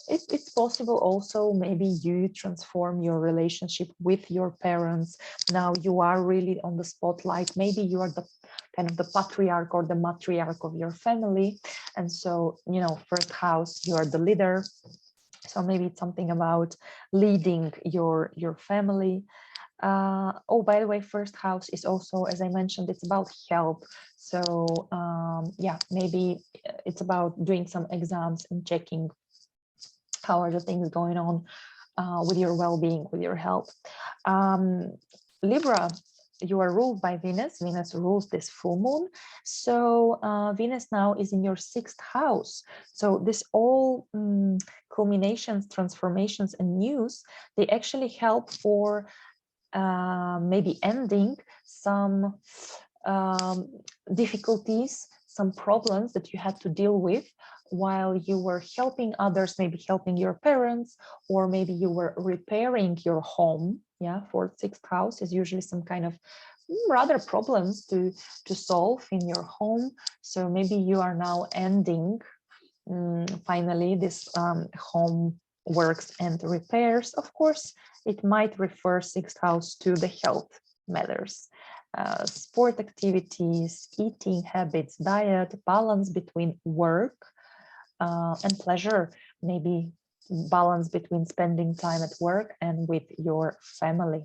It's possible also maybe you transform your relationship with your parents. Now you are really on the spotlight. Maybe you are the kind of the patriarch or the matriarch of your family. And so, you know, 1st house, you are the leader. So maybe it's something about leading your family. Oh, by the way, 1st house is also, as I mentioned, it's about health. So yeah, maybe it's about doing some exams and checking how are the things going on with your well-being, with your health. Libra, you are ruled by Venus. Venus rules this full moon. So Venus now is in your 6th house. So this all culminations, transformations, and news, they actually help for maybe ending some difficulties, some problems that you had to deal with while you were helping others, maybe helping your parents, or maybe you were repairing your home. Yeah, 4th, 6th house is usually some kind of rather problems to solve in your home. So maybe you are now ending finally this home works and repairs. Of course, it might refer 6th house to the health matters, sport activities, eating habits, diet, balance between work and pleasure, maybe balance between spending time at work and with your family,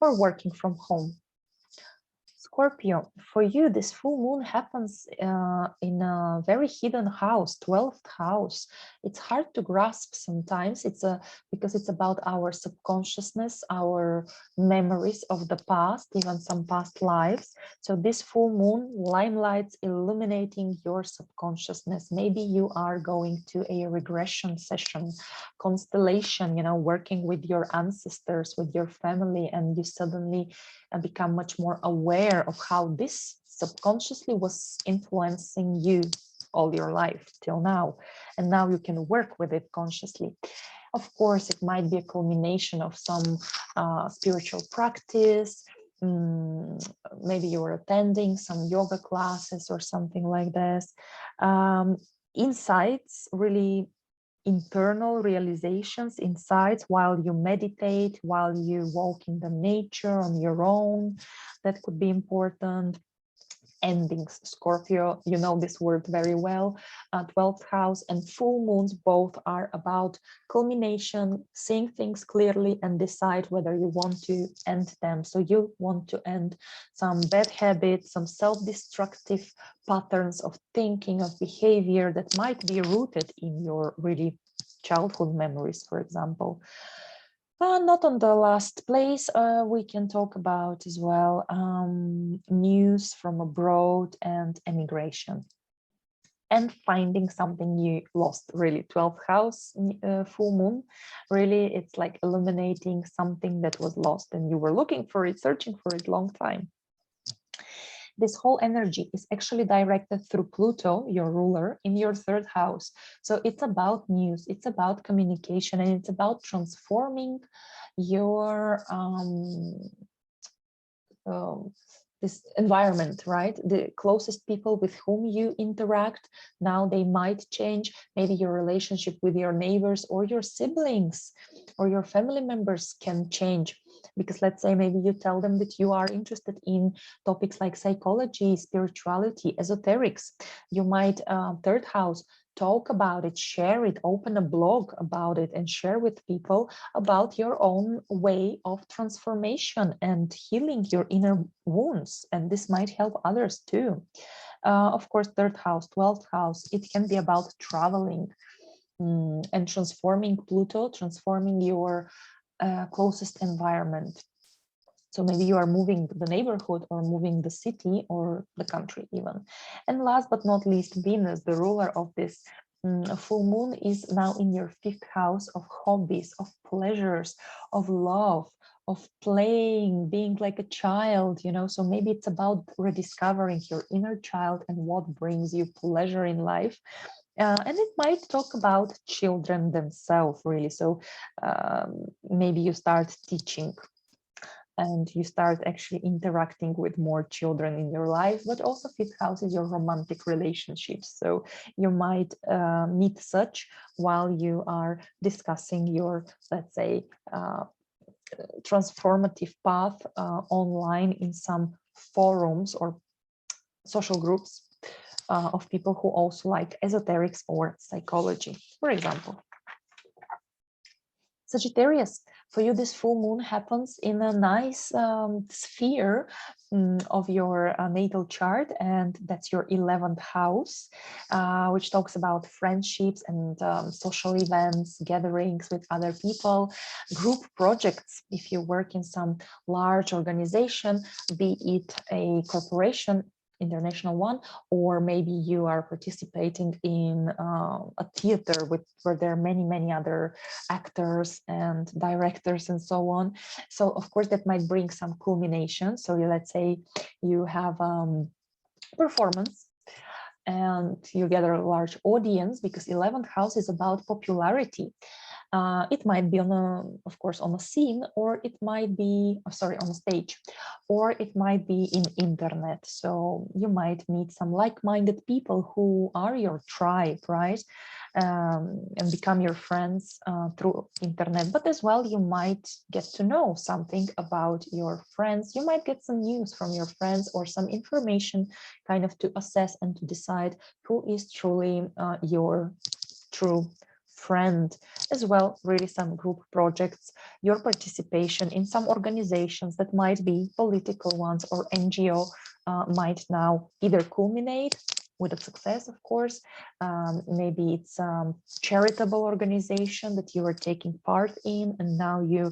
or working from home. Scorpio, for you, this full moon happens in a very hidden house, 12th house. It's hard to grasp sometimes. Because it's about our subconsciousness, our memories of the past, even some past lives. So this full moon limelights illuminating your subconsciousness. Maybe you are going to a regression session, constellation, you know, working with your ancestors, with your family, and you suddenly become much more aware of how this subconsciously was influencing you all your life till now. And now you can work with it consciously. Of course, it might be a culmination of some spiritual practice. Maybe you were attending some yoga classes or something like this. Insights, really internal realizations, insights while you meditate, while you walk in the nature on your own. That could be important. Endings, Scorpio, you know this word very well. 12th house and full moons both are about culmination, seeing things clearly and decide whether you want to end them. So you want to end some bad habits, some self-destructive patterns of thinking, of behavior that might be rooted in your really childhood memories, for example. Not on the last place, we can talk about as well news from abroad and emigration. and finding something you lost. Really, 12th house full moon, really, it's like illuminating something that was lost and you were looking for it, searching for it long time. This whole energy is actually directed through Pluto, your ruler, in your 3rd house. So it's about news, it's about communication, and it's about transforming your this environment, right? The closest people with whom you interact, now they might change. Maybe your relationship with your neighbors or your siblings or your family members can change, because let's say maybe you tell them that you are interested in topics like psychology, spirituality, esoterics. You might 3rd house, talk about it, share it, open a blog about it, and share with people about your own way of transformation and healing your inner wounds. And this might help others too. Of course, 3rd house, 12th house, it can be about traveling and transforming Pluto, transforming your closest environment. So maybe you are moving the neighborhood or moving the city or the country even. And last but not least, Venus, the ruler of this full moon, is now in your 5th house of hobbies, of pleasures, of love, of playing, being like a child, you know. So maybe it's about rediscovering your inner child and what brings you pleasure in life. And it might talk about children themselves, really. So maybe you start teaching and you start actually interacting with more children in your life. But also 5th house is your romantic relationships. So you might meet such while you are discussing your, let's say, transformative path online in some forums or social groups of people who also like esoterics or psychology, for example. Sagittarius, for you, this full moon happens in a nice sphere of your natal chart, and that's your 11th house, which talks about friendships and social events, gatherings with other people, group projects. If you work in some large organization, be it a corporation, international one, or maybe you are participating in a theater where there are many other actors and directors and so on. So of course that might bring some culmination. So let's say you have performance and you gather a large audience, because 11th house is about popularity. It might be on a, of course, on a scene, or it might be, sorry, on a stage, or it might be in internet. So you might meet some like-minded people who are your tribe, right? And become your friends through internet. But as well, you might get to know something about your friends. You might get some news from your friends or some information kind of to assess and to decide who is truly your true friend. As well, really some group projects, your participation in some organizations that might be political ones or NGO might now either culminate with a success, of course. Maybe it's a charitable organization that you are taking part in, and now you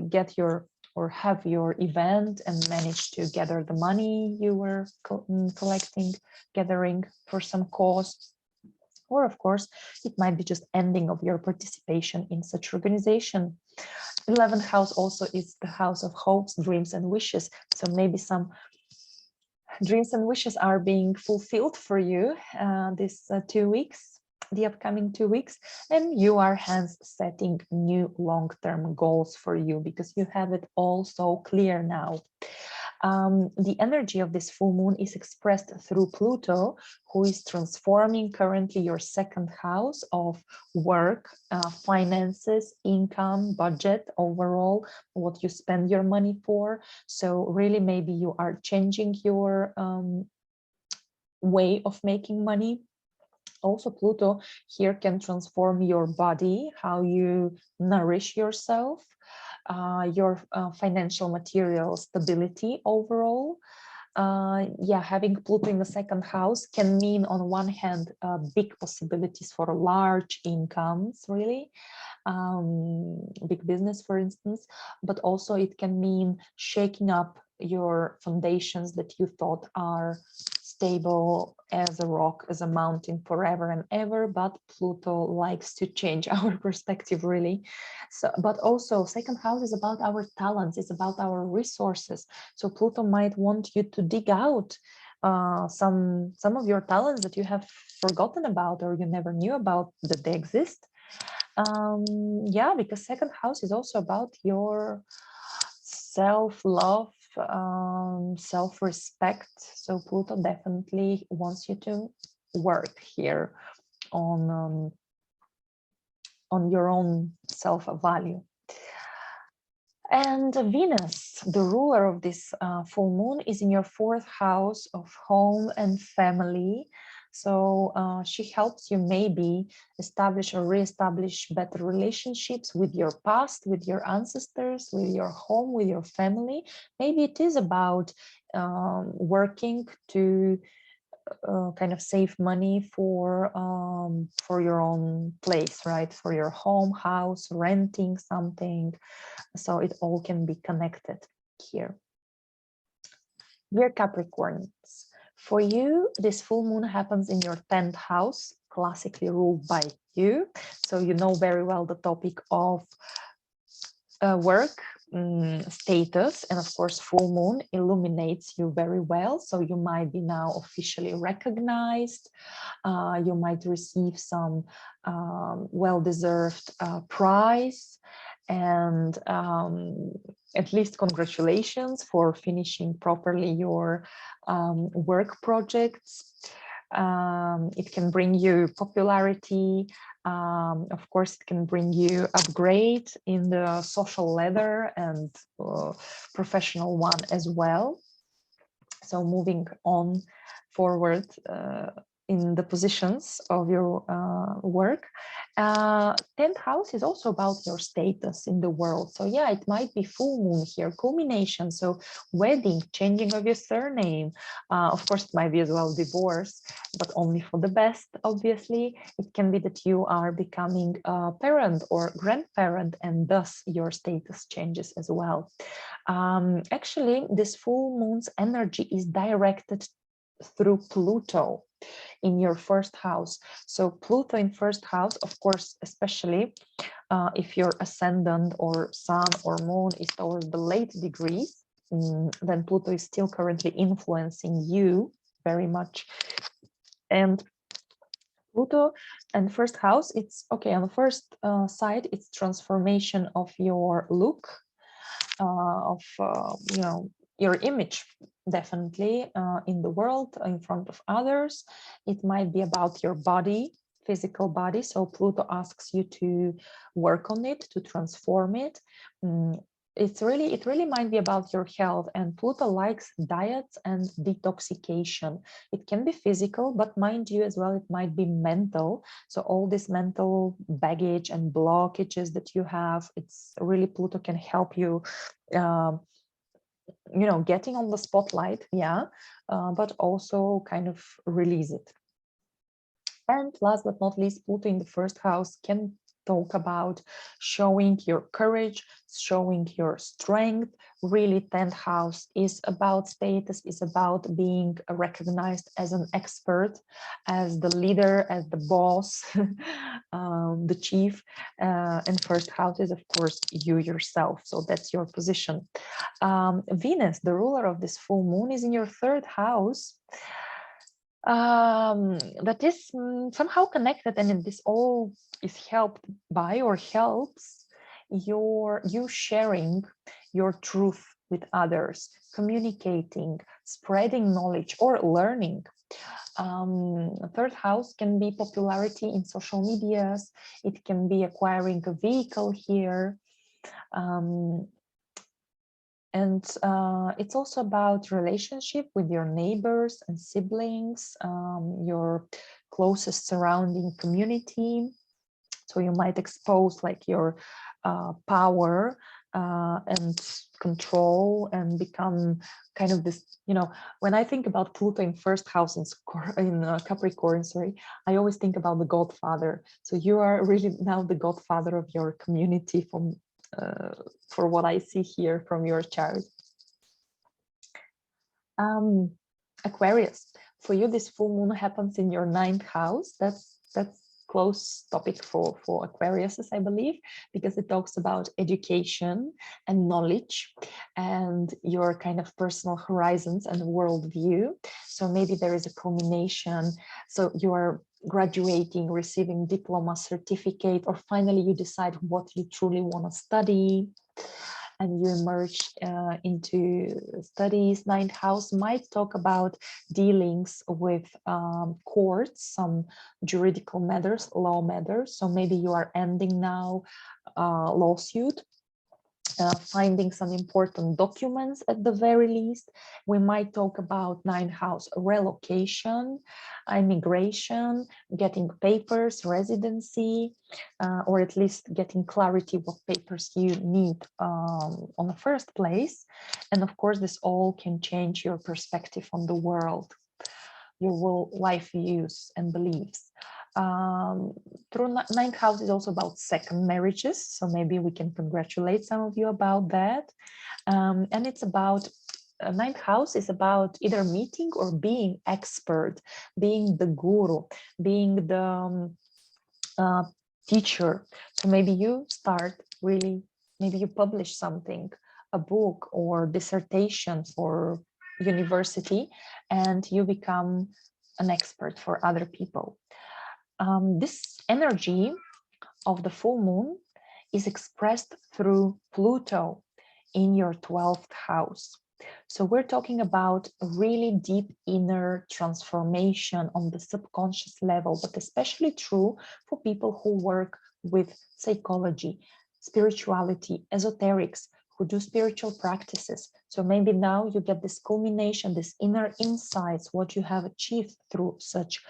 get your or have your event and manage to gather the money you were collecting, gathering for some cause. Or of course, it might be just ending of your participation in such organization. 11th house also is the house of hopes, dreams, and wishes. So maybe some dreams and wishes are being fulfilled for you this 2 weeks, the upcoming 2 weeks, and you are hence setting new long-term goals for you because you have it all so clear now. The energy of this full moon is expressed through Pluto, who is transforming currently your 2nd house of work, finances, income, budget, overall, what you spend your money for. So really, maybe you are changing your way of making money. Also, Pluto here can transform your body, how you nourish yourself, your financial material stability overall. Having Pluto in the 2nd house can mean, on one hand, big possibilities for large incomes, really, big business, for instance, but also it can mean shaking up your foundations that you thought are stable as a rock, as a mountain forever and ever, but Pluto likes to change our perspective, really. So, but also second house is about our talents, it's about our resources. So Pluto might want you to dig out some of your talents that you have forgotten about or you never knew about that they exist. Yeah, because second house is also about your self-love, self-respect. So Pluto definitely wants you to work here on your own self-value. And Venus, the ruler of this full moon, is in your fourth house of home and family. So she helps you maybe establish or re-establish better relationships with your past, with your ancestors, with your home, with your family. Maybe it is about working to kind of save money for your own place, right? For your home, house, renting something. So it all can be connected here. Dear Capricorns, for you, this full moon happens in your 10th house, classically ruled by you. So you know very well the topic of work, status, and of course full moon illuminates you very well. So you might be now officially recognized. You might receive some well-deserved prize, and at least congratulations for finishing properly your work projects. It can bring you popularity. Of course, it can bring you upgrade in the social ladder and professional one as well. So moving on forward in the positions of your work. 10th house is also about your status in the world. So yeah, it might be full moon here, culmination. So wedding, changing of your surname. Of course, it might be as well divorce, but only for the best, obviously. It can be that you are becoming a parent or grandparent, and thus your status changes as well. Actually, this full moon's energy is directed through Pluto in your first house. So Pluto in first house, of course, especially if your ascendant or sun or moon is towards the late degrees, then Pluto is still currently influencing you very much. And Pluto and first house, it's okay. On the first side, it's transformation of your look, of your image, definitely in the world, in front of others. It might be about your body, physical body. So Pluto asks you to work on it, to transform it. It really might be about your health, and Pluto likes diets and detoxification. It can be physical, but mind you as well, it might be mental. So all this mental baggage and blockages that you have, it's really Pluto can help you getting on the spotlight, yeah, but also kind of release it. And last but not least, Pluto in the first house can talk about showing your courage, showing your strength. Really, 10th house is about status, is about being recognized as an expert, as the leader, as the boss, the chief. And first house is, of course, you yourself. So that's your position. Venus, the ruler of this full moon, is in your third house. That is somehow connected, and this all is helped by or helps you sharing your truth with others, communicating, spreading knowledge, or learning. Third house can be popularity in social medias. It can be acquiring a vehicle here. And it's also about relationship with your neighbors and siblings, your closest surrounding community. So you might expose like your power and control and become kind of this, when I think about Pluto in first house in Capricorn, sorry, I always think about the Godfather. So you are really now the Godfather of your community for what I see here from your chart. Aquarius, For you, this full moon happens in your 9th house. That's close topic for Aquarius, I believe, because it talks about education and knowledge and your kind of personal horizons and worldview. So maybe there is a culmination. So you are graduating, receiving diploma, certificate, or finally you decide what you truly want to study, and you emerge into studies. 9th house might talk about dealings with courts, some juridical matters, law matters. So maybe you are ending now lawsuit, finding some important documents at the very least. We might talk about 9th house relocation, immigration, getting papers, residency, or at least getting clarity what papers you need on the first place. And of course, this all can change your perspective on the world, your life views and beliefs. Through 9th house is also about second marriages, so maybe we can congratulate some of you about that. And it's about 9th house is about either meeting or being expert, being the guru, being the teacher. So maybe you start really, maybe you publish something, a book or dissertation for university, and you become an expert for other people. This energy of the full moon is expressed through Pluto in your 12th house. So we're talking about really deep inner transformation on the subconscious level, but especially true for people who work with psychology, spirituality, esoterics, who do spiritual practices. So maybe now you get this culmination, this inner insights, what you have achieved through such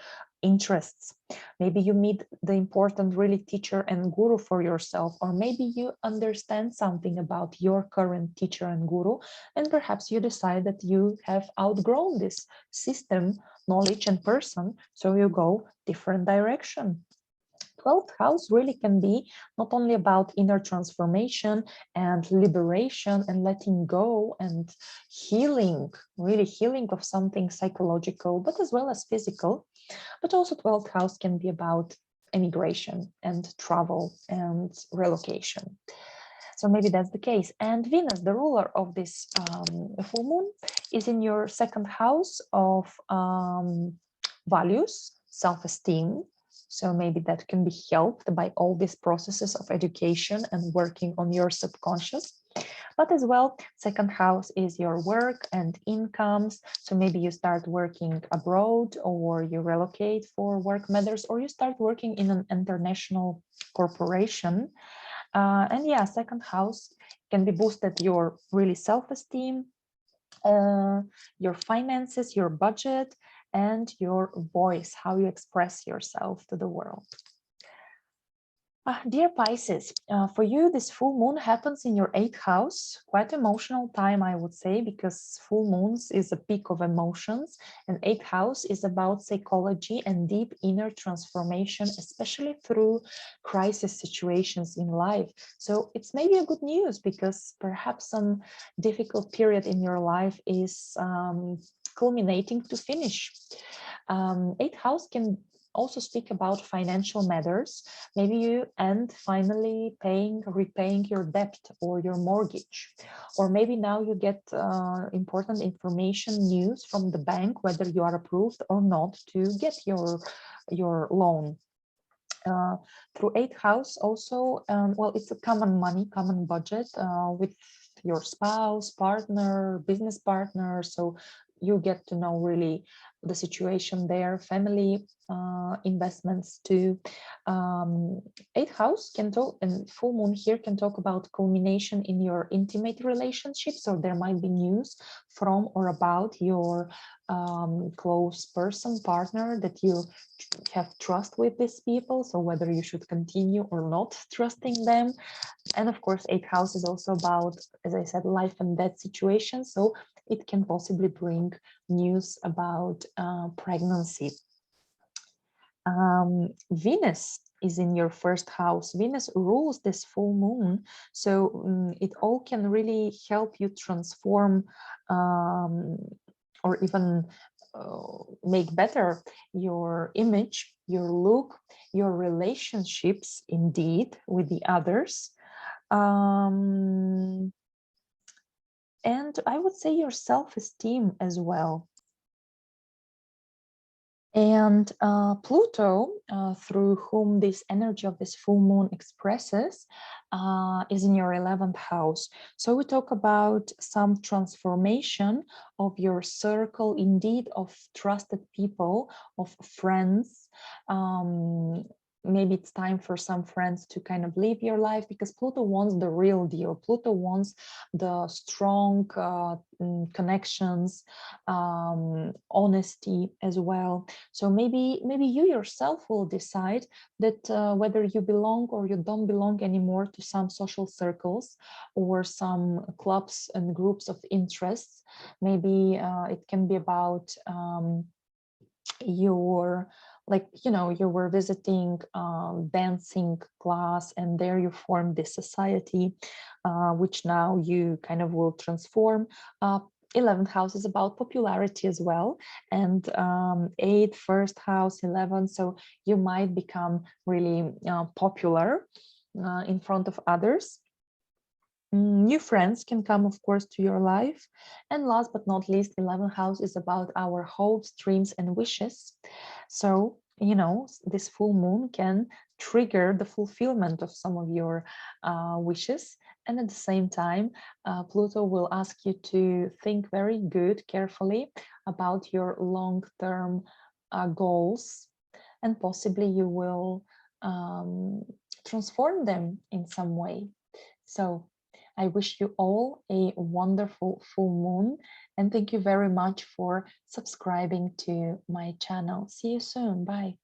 interests. Maybe you meet the important really teacher and guru for yourself, or maybe you understand something about your current teacher and guru, and perhaps you decide that you have outgrown this system, knowledge and person, so you go different direction. 12th house really can be not only about inner transformation and liberation and letting go and healing, really healing of something psychological, but as well as physical. But also 12th house can be about immigration and travel and relocation. So maybe that's the case. And Venus, the ruler of this full moon, is in your 2nd house of values, self-esteem. So maybe that can be helped by all these processes of education and working on your subconscious. But as well, 2nd house is your work and incomes. So maybe you start working abroad, or you relocate for work matters, or you start working in an international corporation. And yeah, 2nd house can be boosted your really self-esteem, your finances, your budget, and your voice, how you express yourself to the world. Dear Pisces, for you, this full moon happens in your 8th house. Quite emotional time, I would say, because full moons is a peak of emotions, and 8th house is about psychology and deep inner transformation, especially through crisis situations in life. So it's maybe a good news, because perhaps some difficult period in your life is culminating to finish. 8th house can also speak about financial matters. Maybe you end finally repaying your debt or your mortgage, or maybe now you get important information, news from the bank, whether you are approved or not to get your loan. Through 8th house also, well, it's a common money, common budget with your spouse, partner, business partner. So you get to know really the situation there, family investments too. 8th house can talk, and full moon here can talk about culmination in your intimate relationships, or there might be news from or about your close person, partner, that you have trust with these people, so whether you should continue or not trusting them. And of course, 8th house is also about, as I said, life and death situations, so it can possibly bring news about pregnancy. Venus is in your 1st house. Venus rules this full moon, so it all can really help you transform or even make better your image, your look, your relationships indeed with the others. And I would say your self-esteem as well. And Pluto, through whom this energy of this full moon expresses, is in your 11th house. So we talk about some transformation of your circle, indeed, of trusted people, of friends. Maybe it's time for some friends to kind of leave your life, because Pluto wants the real deal. Pluto wants the strong connections, honesty as well. So maybe you yourself will decide that whether you belong or you don't belong anymore to some social circles or some clubs and groups of interests. Maybe it can be about your, like, you were visiting dancing class, and there you formed this society, which now you kind of will transform. 11th house is about popularity as well, and 8th, first house, 11, so you might become really popular in front of others. New friends can come, of course, to your life. And last but not least, 11th house is about our hopes, dreams, and wishes. So, this full moon can trigger the fulfillment of some of your wishes. And at the same time, Pluto will ask you to think very good, carefully about your long-term goals, and possibly you will transform them in some way. So I wish you all a wonderful full moon, and thank you very much for subscribing to my channel. See you soon. Bye.